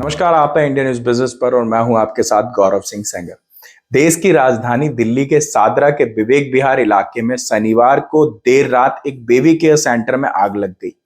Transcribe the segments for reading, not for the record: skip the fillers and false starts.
नमस्कार, आप हैं इंडियन न्यूज बिजनेस पर और मैं हूं आपके साथ गौरव सिंह सेंगर। देश की राजधानी दिल्ली के सादरा के विवेक विहार इलाके में शनिवार को देर रात एक बेबी केयर सेंटर में आग लग गई।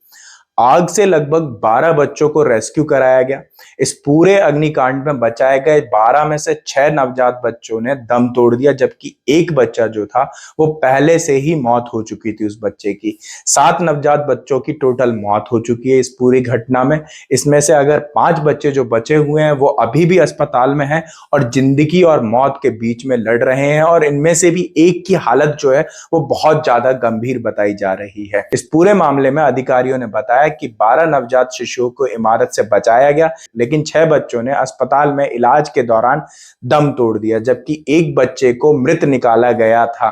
आग से लगभग 12 बच्चों को रेस्क्यू कराया गया। इस पूरे अग्निकांड में बचाए गए 12 में से 6 नवजात बच्चों ने दम तोड़ दिया, जबकि एक बच्चा जो था वो पहले से ही मौत हो चुकी थी। उस बच्चे की 7 नवजात बच्चों की टोटल मौत हो चुकी है इस पूरी घटना में। इसमें से अगर 5 बच्चे जो बचे हुए हैं वो अभी भी अस्पताल में हैं और जिंदगी और मौत के बीच में लड़ रहे हैं, और इनमें से भी एक की हालत जो है वो बहुत ज्यादा गंभीर बताई जा रही है। इस पूरे मामले में अधिकारियों ने बताया कि 12 नवजात शिशुओं को इमारत से बचाया गया, लेकिन 6 बच्चों ने अस्पताल में इलाज के दौरान दम तोड़ दिया, जबकि एक बच्चे को मृत निकाला गया था।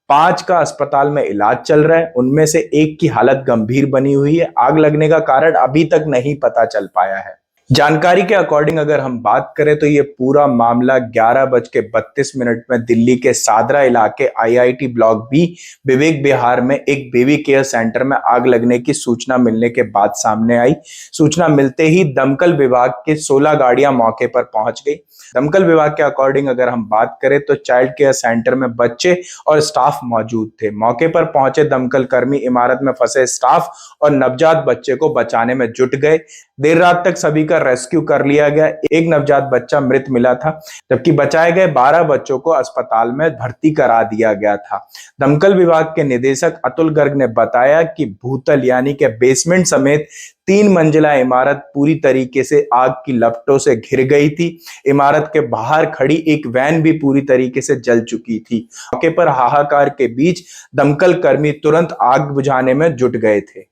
5 का अस्पताल में इलाज चल रहा है, उनमें से एक की हालत गंभीर बनी हुई है। आग लगने का कारण अभी तक नहीं पता चल पाया है। जानकारी के अकॉर्डिंग अगर हम बात करें तो ये पूरा मामला 11:32 में दिल्ली के सादरा इलाके IIT block B Vivek Vihar में एक बेबी केयर सेंटर में आग लगने की सूचना मिलने के बाद सामने आई। सूचना मिलते ही दमकल विभाग के 16 गाड़ियां मौके पर पहुंच गई। दमकल विभाग के अकॉर्डिंग अगर हम बात करें तो चाइल्ड केयर सेंटर में बच्चे और स्टाफ मौजूद थे। मौके पर पहुंचे दमकल कर्मी इमारत में फंसे स्टाफ और नवजात बच्चे को बचाने में जुट गए। देर रात तक सभी का रेस्क्यू कर लिया गया। एक नवजात बच्चा मृत मिला था, जबकि बचाए गए 12 बच्चों को अस्पताल में भर्ती करा दिया गया था। दमकल विभाग के निदेशक अतुल गर्ग ने बताया कि भूतल यानी कि बेसमेंट समेत 3 मंजिला इमारत पूरी तरीके से आग की लपटों से घिर गई थी। इमारत के बाहर खड़ी एक वैन भी पूरी तरीके से जल चुकी थी। मौके पर हाहाकार के बीच दमकल कर्मी तुरंत आग बुझाने में जुट गए थे।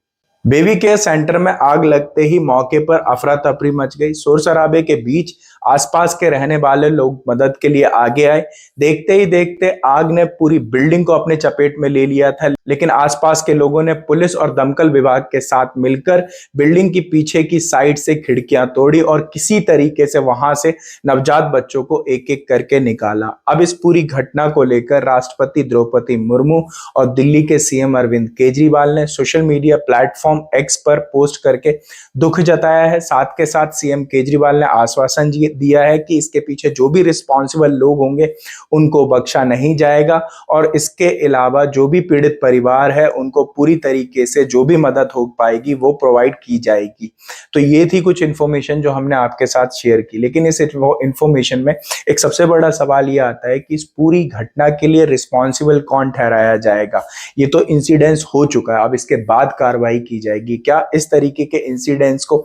बेबी केयर सेंटर में आग लगते ही मौके पर अफरा तफरी मच गई। शोर शराबे के बीच आसपास के रहने वाले लोग मदद के लिए आगे आए। देखते ही देखते आग ने पूरी बिल्डिंग को अपने चपेट में ले लिया था, लेकिन आसपास के लोगों ने पुलिस और दमकल विभाग के साथ मिलकर बिल्डिंग की पीछे की साइड से खिड़कियां तोड़ी और किसी तरीके से वहां से नवजात बच्चों को एक एक करके निकाला। अब इस पूरी घटना को लेकर राष्ट्रपति द्रौपदी मुर्मू और दिल्ली के सीएम अरविंद केजरीवाल ने सोशल मीडिया प्लेटफॉर्म एक्स पर पोस्ट करके दुख जताया है। साथ के साथ सीएम केजरीवाल ने आश्वासन दिया है कि इसके पीछे जो भी रिस्पॉन्सिबल लोग होंगे उनको बख्शा नहीं जाएगा, और इसके अलावा जो भी पीड़ित परिवार है उनको पूरी तरीके से जो भी मदद हो पाएगी वो प्रोवाइड की जाएगी। तो ये थी कुछ इंफॉर्मेशन जो हमने आपके साथ शेयर की, लेकिन इस इंफॉर्मेशन में एक सबसे बड़ा सवाल ये आता है कि इस पूरी घटना के लिए रिस्पॉन्सिबल कौन ठहराया जाएगा। ये तो इंसिडेंस हो चुका है, अब इसके बाद कार्रवाई की जाएगी। क्या इस तरीके के इंसिडेंट्स को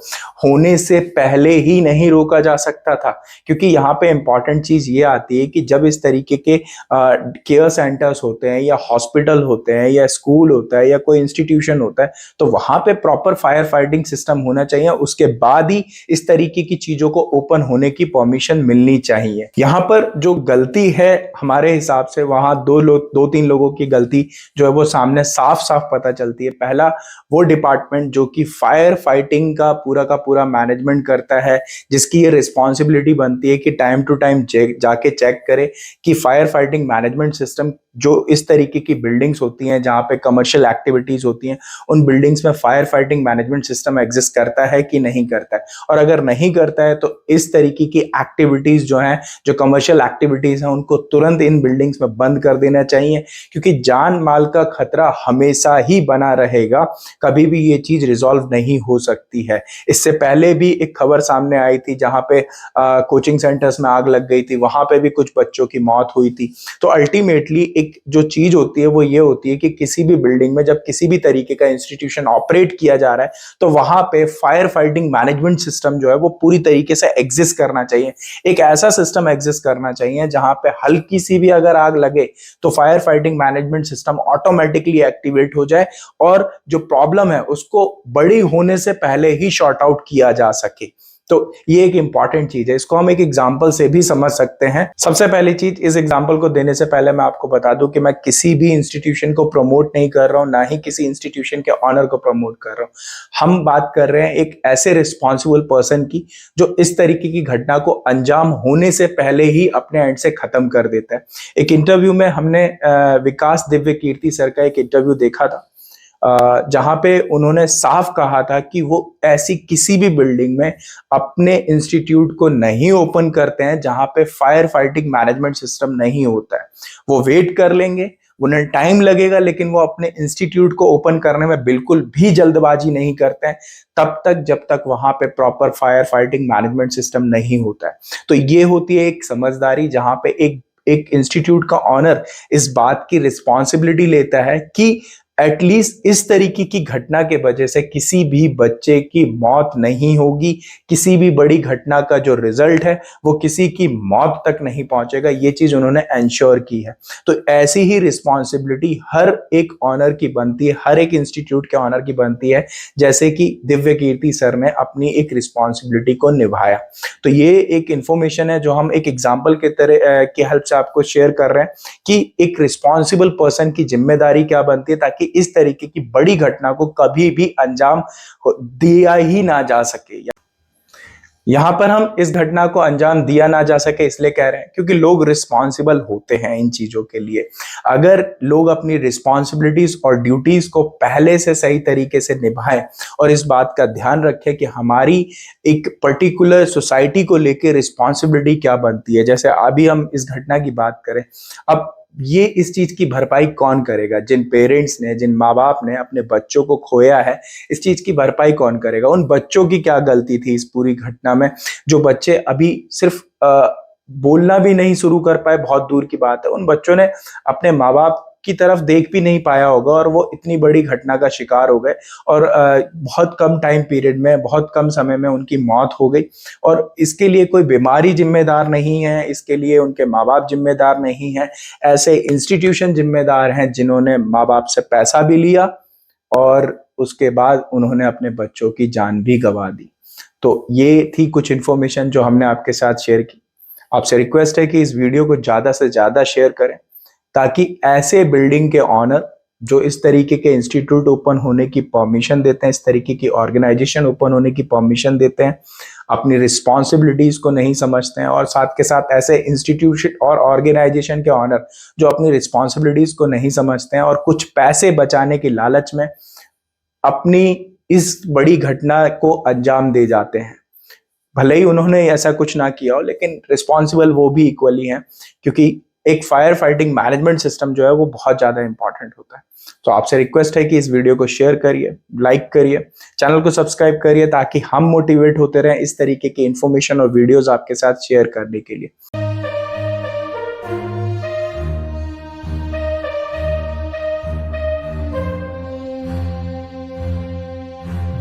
होने से पहले ही नहीं रोका जा सकता था? क्योंकि यहाँ पे इंपॉर्टेंट चीज ये आती है कि जब इस तरीके के केयर सेंटर्स होते हैं या हॉस्पिटल होते हैं या स्कूल होता है या कोई इंस्टीट्यूशन होता है, तो वहां पे प्रॉपर फायर फाइटिंग सिस्टम होना चाहिए। उसके बाद ही इस तरीके की चीजों को ओपन होने की परमिशन मिलनी चाहिए। यहाँ पर जो गलती है हमारे हिसाब से, वहां दो तीन लोगों की गलती जो है वो सामने साफ साफ पता चलती है। पहला, वो डिपार्टमेंट जो कि फायर फाइटिंग का पूरा मैनेजमेंट करता है, जिसकी ये रिस्पॉन्सिबिलिटी बनती है कि टाइम टू टाइम जाके चेक करे कि फायर फाइटिंग मैनेजमेंट सिस्टम जो इस तरीके की बिल्डिंग्स होती हैं जहां पे कमर्शियल एक्टिविटीज होती हैं, उन बिल्डिंग्स में fire fighting management system exist करता है कि नहीं करता है। और अगर नहीं करता है तो इस तरीके की एक्टिविटीज जो हैं, जो कमर्शियल एक्टिविटीज हैं, उनको तुरंत इन बिल्डिंग्स में बंद कर देना चाहिए, क्योंकि जान माल का खतरा हमेशा ही बना रहेगा। कभी भी ये चीज रिजॉल्व नहीं हो सकती है। इससे पहले भी एक खबर सामने आई थी जहां पे कोचिंग सेंटर्स में आग लग गई थी, वहां पे भी कुछ बच्चों की मौत हुई थी। तो अल्टीमेटली एक जो चीज होती है वो ये होती है कि किसी भी बिल्डिंग में जब किसी भी तरीके का इंस्टीट्यूशन ऑपरेट किया जा रहा है तो वहां पे फायर फाइटिंग मैनेजमेंट सिस्टम जो है वो पूरी तरीके से एग्जिस्ट करना चाहिए। एक ऐसा सिस्टम एग्जिस्ट करना चाहिए जहां पे हल्की सी भी अगर आग लगे तो fire fighting management system automatically activate हो जाए और जो प्रॉब्लम है उसको बड़ी होने से पहले ही शॉर्ट आउट किया जा सके। तो ये एक इंपॉर्टेंट चीज है, इसको हम एक एग्जांपल से भी समझ सकते हैं। सबसे पहली चीज, इस एग्जांपल को देने से पहले मैं आपको बता दूं कि मैं किसी भी इंस्टीट्यूशन को प्रमोट नहीं कर रहा हूं, ना ही किसी इंस्टीट्यूशन के ऑनर को प्रमोट कर रहा हूं। हम बात कर रहे हैं एक ऐसे रिस्पॉन्सिबल पर्सन की जो इस तरीके की घटना को अंजाम होने से पहले ही अपने एंड से खत्म कर देता है। एक इंटरव्यू में हमने विकास दिव्य कीर्ति सर का एक इंटरव्यू देखा था। जहां पे उन्होंने साफ कहा था कि वो ऐसी किसी भी बिल्डिंग में अपने इंस्टीट्यूट को नहीं ओपन करते हैं जहां पे फायर फाइटिंग मैनेजमेंट सिस्टम नहीं होता है। वो वेट कर लेंगे, उन्हें टाइम लगेगा, लेकिन वो अपने इंस्टीट्यूट को ओपन करने में बिल्कुल भी जल्दबाजी नहीं करते हैं तब तक जब तक वहां पे proper fire fighting management system नहीं होता है। तो ये होती है एक समझदारी, जहां पे एक इंस्टीट्यूट का ऑनर इस बात की रिस्पॉन्सिबिलिटी लेता है कि एटलीस्ट इस तरीके की घटना के वजह से किसी भी बच्चे की मौत नहीं होगी, किसी भी बड़ी घटना का जो रिजल्ट है वो किसी की मौत तक नहीं पहुंचेगा, ये चीज उन्होंने एंश्योर की है। तो ऐसी ही रिस्पॉन्सिबिलिटी हर एक ऑनर की बनती है, हर एक इंस्टीट्यूट के ऑनर की बनती है, जैसे कि दिव्य कीर्ति सर ने अपनी एक रिस्पॉन्सिबिलिटी को निभाया। तो ये एक इंफॉर्मेशन है जो हम एक एग्जाम्पल के तरह की हेल्प से आपको शेयर कर रहे हैं कि एक रिस्पॉन्सिबल पर्सन की जिम्मेदारी क्या बनती है ताकि इस तरीके की बड़ी घटना को कभी भी अंजाम दिया ही ना जा सके। यहां पर हम इस घटना को अंजाम दिया ना जा सके इसलिए कह रहे हैं क्योंकि लोग रिस्पॉन्सिबल होते हैं इन चीजों के लिए। अगर लोग अपनी रिस्पॉन्सिबिलिटीज और ड्यूटीज को पहले से सही तरीके से निभाएं और इस बात का ध्यान रखें कि हमारी एक पर्टिकुलर सोसाइटी को लेकर रिस्पॉन्सिबिलिटी क्या बनती है। जैसे अभी हम इस घटना की बात करें, अब ये इस चीज की भरपाई कौन करेगा? जिन पेरेंट्स ने, जिन माँ बाप ने अपने बच्चों को खोया है, इस चीज की भरपाई कौन करेगा? उन बच्चों की क्या गलती थी इस पूरी घटना में? जो बच्चे अभी सिर्फ बोलना भी नहीं शुरू कर पाए, बहुत दूर की बात है, उन बच्चों ने अपने माँ बाप की तरफ देख भी नहीं पाया होगा और वो इतनी बड़ी घटना का शिकार हो गए और बहुत कम टाइम पीरियड में, बहुत कम समय में उनकी मौत हो गई। और इसके लिए कोई बीमारी जिम्मेदार नहीं है, इसके लिए उनके माँ बाप जिम्मेदार नहीं है, ऐसे इंस्टीट्यूशन जिम्मेदार हैं जिन्होंने माँ बाप से पैसा भी लिया और उसके बाद उन्होंने अपने बच्चों की जान भी गंवा दी। तो ये थी कुछ इन्फॉर्मेशन जो हमने आपके साथ शेयर की। आपसे रिक्वेस्ट है कि इस वीडियो को ज्यादा से ज्यादा शेयर करें ताकि ऐसे बिल्डिंग के ऑनर जो इस तरीके के इंस्टीट्यूट ओपन होने की परमिशन देते हैं, इस तरीके की ऑर्गेनाइजेशन ओपन होने की परमिशन देते हैं, अपनी रिस्पॉन्सिबिलिटीज को नहीं समझते हैं, और साथ के साथ ऐसे इंस्टीट्यूशन और ऑर्गेनाइजेशन के ऑनर जो अपनी रिस्पॉन्सिबिलिटीज को नहीं समझते हैं और कुछ पैसे बचाने की लालच में अपनी इस बड़ी घटना को अंजाम दे जाते हैं। भले ही उन्होंने ऐसा कुछ ना किया हो, लेकिन रिस्पॉन्सिबल वो भी इक्वली हैं, क्योंकि एक फायर फाइटिंग मैनेजमेंट सिस्टम जो है वो बहुत ज्यादा इंपॉर्टेंट होता है। तो आपसे रिक्वेस्ट है कि इस वीडियो को शेयर करिए, लाइक करिए, चैनल को सब्सक्राइब करिए ताकि हम मोटिवेट होते रहें इस तरीके की इंफॉर्मेशन और वीडियोस आपके साथ शेयर करने के लिए।